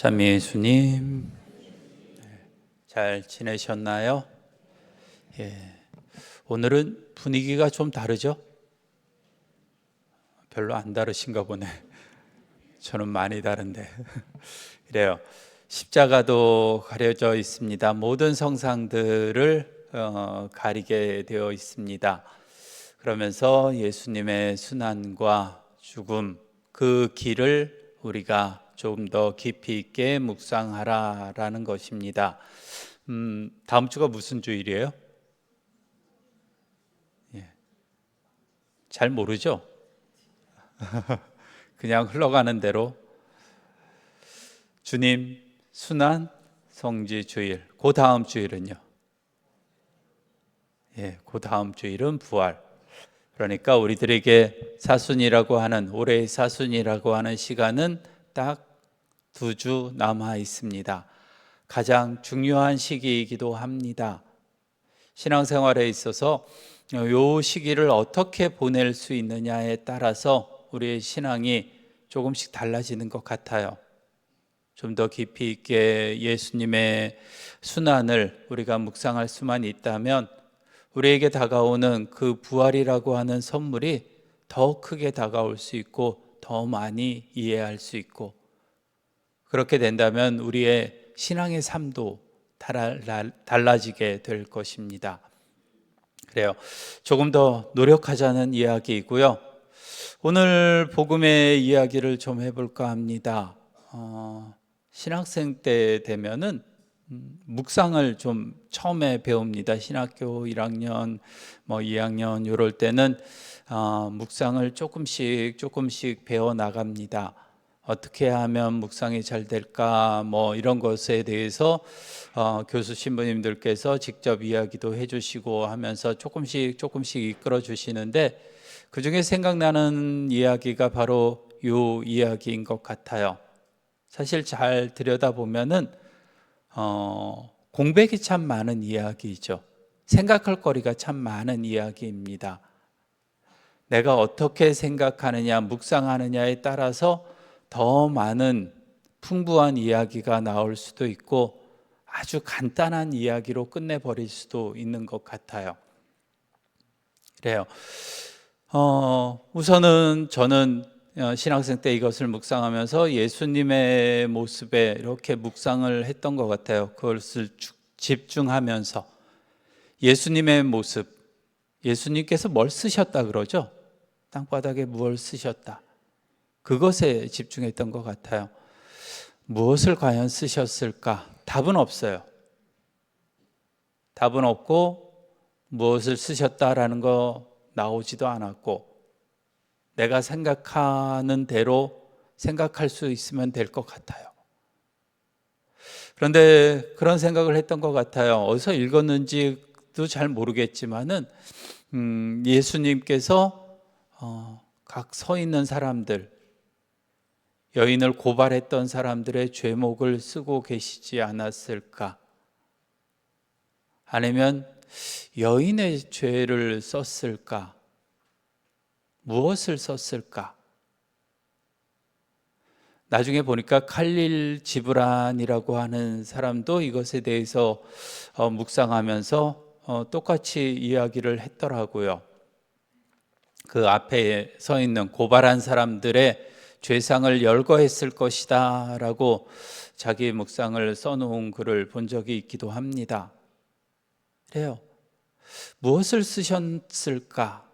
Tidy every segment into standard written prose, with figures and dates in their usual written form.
참 예수님, 잘 지내셨나요? 예, 오늘은 분위기가 좀 다르죠? 별로 안 다르신가 보네. 저는 많이 다른데. 이래요. 십자가도 가려져 있습니다. 모든 성상들을 가리게 되어 있습니다. 그러면서 예수님의 순환과 죽음, 그 길을 우리가 조금 더 깊이 있게 묵상하라라는 것입니다. 다음 주가 무슨 주일이에요? 잘 모르죠? 그냥 흘러가는 대로 주님 순환 성지 주일, 그 다음 주일은요? 그 다음 주일은 부활. 그러니까 우리들에게 사순이라고 하는, 올해의 사순이라고 하는 시간은 딱 2주 남아 있습니다. 가장 중요한 시기이기도 합니다. 신앙생활에 있어서 이 시기를 어떻게 보낼 수 있느냐에 따라서 우리의 신앙이 조금씩 달라지는 것 같아요. 좀 더 깊이 있게 예수님의 순환을 우리가 묵상할 수만 있다면 우리에게 다가오는 그 부활이라고 하는 선물이 더 크게 다가올 수 있고 더 많이 이해할 수 있고, 그렇게 된다면 우리의 신앙의 삶도 달라지게 될 것입니다. 그래요. 조금 더 노력하자는 이야기이고요. 오늘 복음의 이야기를 좀 해볼까 합니다. 신학생 때 되면은 묵상을 좀 처음에 배웁니다. 신학교 1학년, 2학년 이럴 때는 묵상을 조금씩 배워 나갑니다. 어떻게 하면 묵상이 잘 될까, 이런 것에 대해서 교수 신부님들께서 직접 이야기도 해주시고 하면서 조금씩 이끌어 주시는데, 그 중에 생각나는 이야기가 바로 이 이야기인 것 같아요. 사실 잘 들여다보면은 공백이 참 많은 이야기죠. 생각할 거리가 참 많은 이야기입니다. 내가 어떻게 생각하느냐, 묵상하느냐에 따라서 더 많은 풍부한 이야기가 나올 수도 있고 아주 간단한 이야기로 끝내버릴 수도 있는 것 같아요. 그래요. 우선은 저는 신학생 때 이것을 묵상하면서 예수님의 모습에 이렇게 묵상을 했던 것 같아요. 그것을 집중하면서 예수님의 모습, 예수님께서 뭘 쓰셨다 그러죠? 땅바닥에 무엇을 쓰셨다. 그것에 집중했던 것 같아요. 무엇을 과연 쓰셨을까? 답은 없어요. 답은 없고 무엇을 쓰셨다라는 거 나오지도 않았고, 내가 생각하는 대로 생각할 수 있으면 될 것 같아요. 그런데 그런 생각을 했던 것 같아요. 어디서 읽었는지도 잘 모르겠지만은 예수님께서 각 서 있는 사람들, 여인을 고발했던 사람들의 죄목을 쓰고 계시지 않았을까? 아니면 여인의 죄를 썼을까? 무엇을 썼을까? 나중에 보니까 칼릴 지브란이라고 하는 사람도 이것에 대해서 묵상하면서 똑같이 이야기를 했더라고요. 그 앞에 서 있는 고발한 사람들의 죄상을 열거했을 것이다 라고 자기 묵상을 써놓은 글을 본 적이 있기도 합니다. 그래요. 무엇을 쓰셨을까?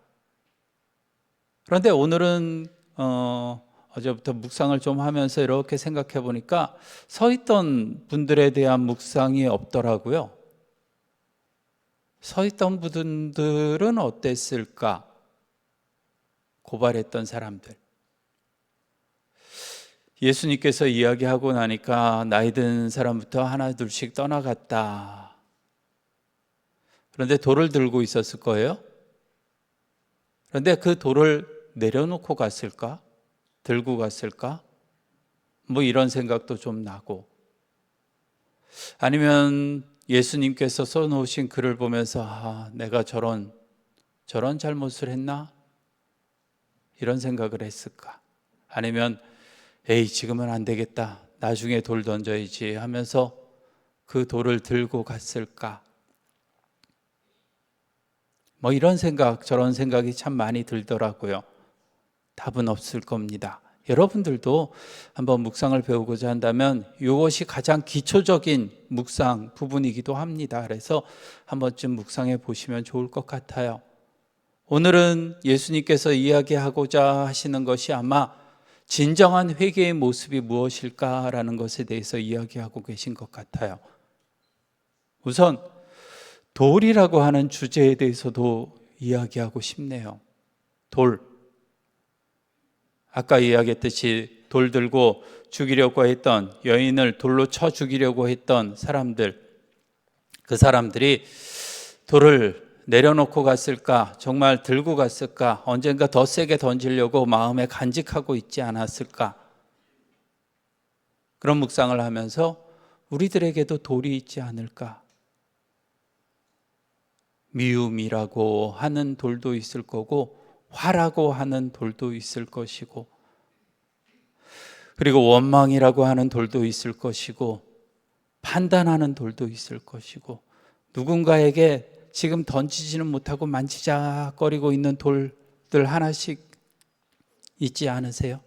그런데 오늘은 어제부터 묵상을 좀 하면서 이렇게 생각해 보니까 서 있던 분들에 대한 묵상이 없더라고요. 서 있던 분들은 어땠을까? 고발했던 사람들. 예수님께서 이야기하고 나니까 나이 든 사람부터 하나 둘씩 떠나갔다. 그런데 돌을 들고 있었을 거예요. 그런데 그 돌을 내려놓고 갔을까? 들고 갔을까? 이런 생각도 좀 나고, 아니면 예수님께서 써놓으신 글을 보면서 내가 저런 잘못을 했나? 이런 생각을 했을까? 아니면 에이 지금은 안 되겠다. 나중에 돌 던져야지 하면서 그 돌을 들고 갔을까? 뭐 이런 생각, 저런 생각이 참 많이 들더라고요. 답은 없을 겁니다. 여러분들도 한번 묵상을 배우고자 한다면 이것이 가장 기초적인 묵상 부분이기도 합니다. 그래서 한 번쯤 묵상해 보시면 좋을 것 같아요. 오늘은 예수님께서 이야기하고자 하시는 것이 아마 진정한 회개의 모습이 무엇일까라는 것에 대해서 이야기하고 계신 것 같아요. 우선 돌이라고 하는 주제에 대해서도 이야기하고 싶네요. 돌. 아까 이야기했듯이 돌 들고 죽이려고 했던, 여인을 돌로 쳐 죽이려고 했던 사람들, 그 사람들이 돌을 내려놓고 갔을까? 정말 들고 갔을까? 언젠가 더 세게 던지려고 마음에 간직하고 있지 않았을까? 그런 묵상을 하면서 우리들에게도 돌이 있지 않을까? 미움이라고 하는 돌도 있을 거고 화라고 하는 돌도 있을 것이고, 그리고 원망이라고 하는 돌도 있을 것이고, 판단하는 돌도 있을 것이고, 누군가에게 지금 던지지는 못하고 만지작거리고 있는 돌들 하나씩 있지 않으세요?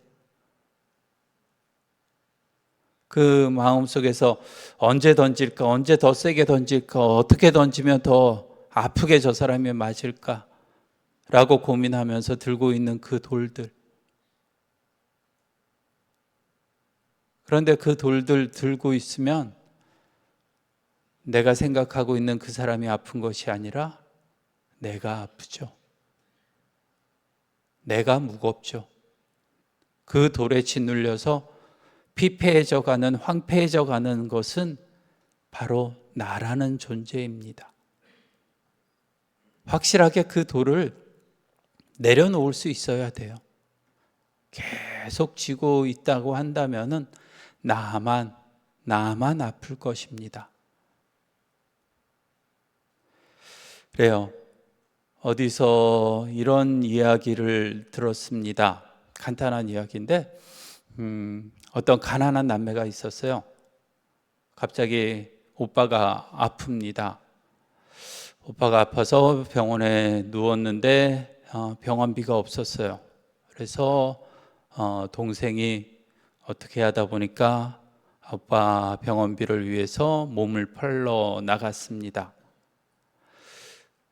그 마음속에서 언제 던질까, 언제 더 세게 던질까, 어떻게 던지면 더 아프게 저 사람이 맞을까 라고 고민하면서 들고 있는 그 돌들. 그런데 그 돌들 들고 있으면 내가 생각하고 있는 그 사람이 아픈 것이 아니라 내가 아프죠. 내가 무겁죠. 그 돌에 짓눌려서 피폐해져 가는, 황폐해져 가는 것은 바로 나라는 존재입니다. 확실하게 그 돌을 내려놓을 수 있어야 돼요. 계속 쥐고 있다고 한다면은 나만 아플 것입니다. 그래요. 어디서 이런 이야기를 들었습니다. 간단한 이야기인데 어떤 가난한 남매가 있었어요. 갑자기 오빠가 아픕니다. 오빠가 아파서 병원에 누웠는데 병원비가 없었어요. 그래서 동생이 어떻게 하다 보니까 오빠 병원비를 위해서 몸을 팔러 나갔습니다.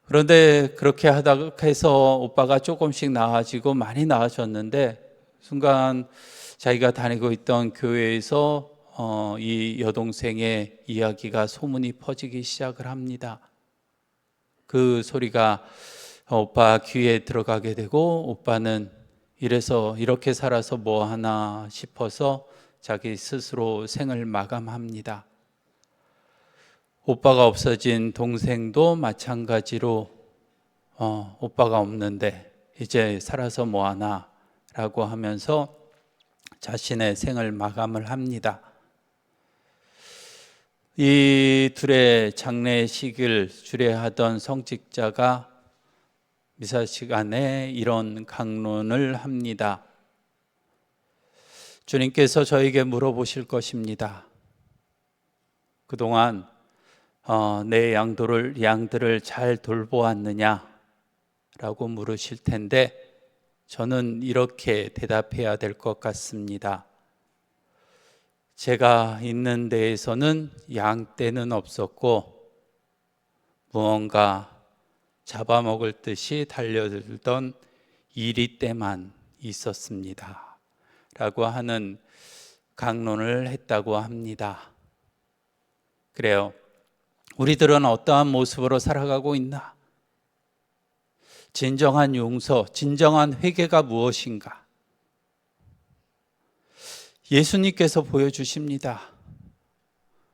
그런데 그렇게 하다 해서 오빠가 조금씩 나아지고 많이 나아졌는데, 순간 자기가 다니고 있던 교회에서 이 여동생의 이야기가 소문이 퍼지기 시작을 합니다. 그 소리가 오빠 귀에 들어가게 되고, 오빠는 이래서 이렇게 살아서 뭐 하나 싶어서 자기 스스로 생을 마감합니다. 오빠가 없어진 동생도 마찬가지로 오빠가 없는데 이제 살아서 뭐 하나 라고 하면서 자신의 생을 마감을 합니다. 이 둘의 장례식을 주례하던 성직자가 미사 시간에 이런 강론을 합니다. 주님께서 저에게 물어보실 것입니다. 그동안 내 양들을 잘 돌보았느냐? 라고 물으실 텐데, 저는 이렇게 대답해야 될 것 같습니다. 제가 있는 데에서는 양떼는 없었고 무언가 잡아먹을 듯이 달려들던 이리떼만 있었습니다. 라고 하는 강론을 했다고 합니다. 그래요. 우리들은 어떠한 모습으로 살아가고 있나? 진정한 용서, 진정한 회개가 무엇인가? 예수님께서 보여주십니다.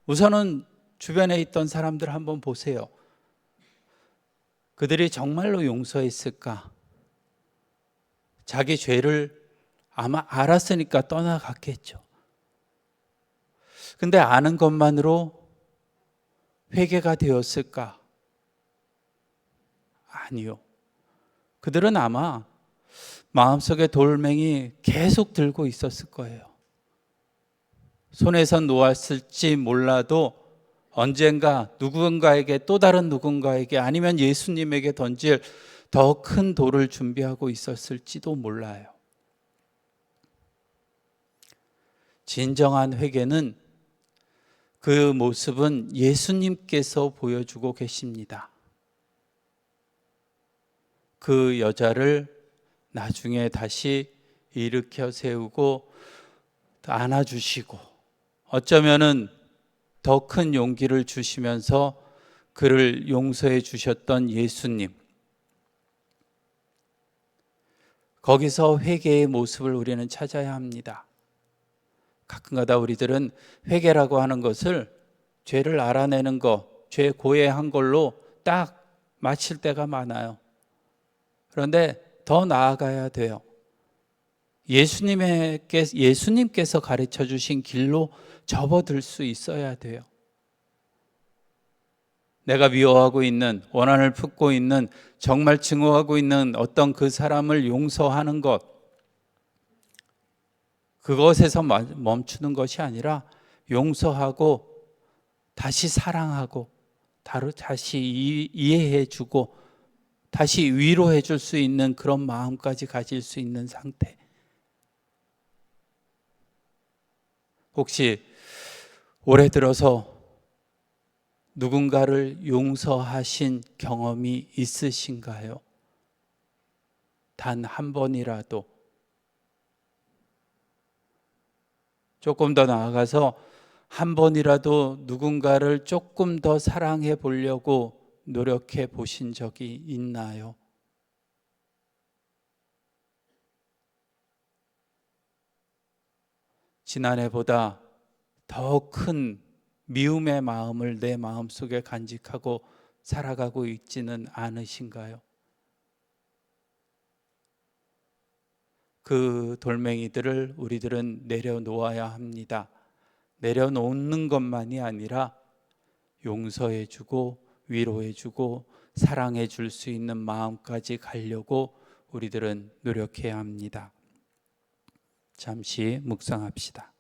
우선은 주변에 있던 사람들 한번 보세요. 그들이 정말로 용서했을까? 자기 죄를 아마 알았으니까 떠나갔겠죠. 근데 아는 것만으로 회개가 되었을까? 아니요. 그들은 아마 마음속에 돌멩이 계속 들고 있었을 거예요. 손에서 놓았을지 몰라도 언젠가 누군가에게, 또 다른 누군가에게, 아니면 예수님에게 던질 더 큰 돌을 준비하고 있었을지도 몰라요. 진정한 회개는, 그 모습은 예수님께서 보여주고 계십니다. 그 여자를 나중에 다시 일으켜 세우고 안아주시고, 어쩌면은 더 큰 용기를 주시면서 그를 용서해 주셨던 예수님, 거기서 회개의 모습을 우리는 찾아야 합니다. 가끔가다 우리들은 회개라고 하는 것을 죄를 알아내는 것, 죄 고해한 걸로 딱 마칠 때가 많아요. 그런데 더 나아가야 돼요. 예수님께서 가르쳐 주신 길로 접어들 수 있어야 돼요. 내가 미워하고 있는, 원한을 품고 있는, 정말 증오하고 있는 어떤 그 사람을 용서하는 것, 그것에서 멈추는 것이 아니라 용서하고 다시 사랑하고 다시 이해해 주고 다시 위로해 줄 수 있는 그런 마음까지 가질 수 있는 상태. 혹시 올해 들어서 누군가를 용서하신 경험이 있으신가요? 단 한 번이라도. 조금 더 나아가서 한 번이라도 누군가를 조금 더 사랑해 보려고 노력해 보신 적이 있나요? 지난해보다 더 큰 미움의 마음을 내 마음속에 간직하고 살아가고 있지는 않으신가요? 그 돌멩이들을 우리들은 내려놓아야 합니다. 내려놓는 것만이 아니라 용서해주고 위로해주고 사랑해줄 수 있는 마음까지 가려고 우리들은 노력해야 합니다. 잠시 묵상합시다.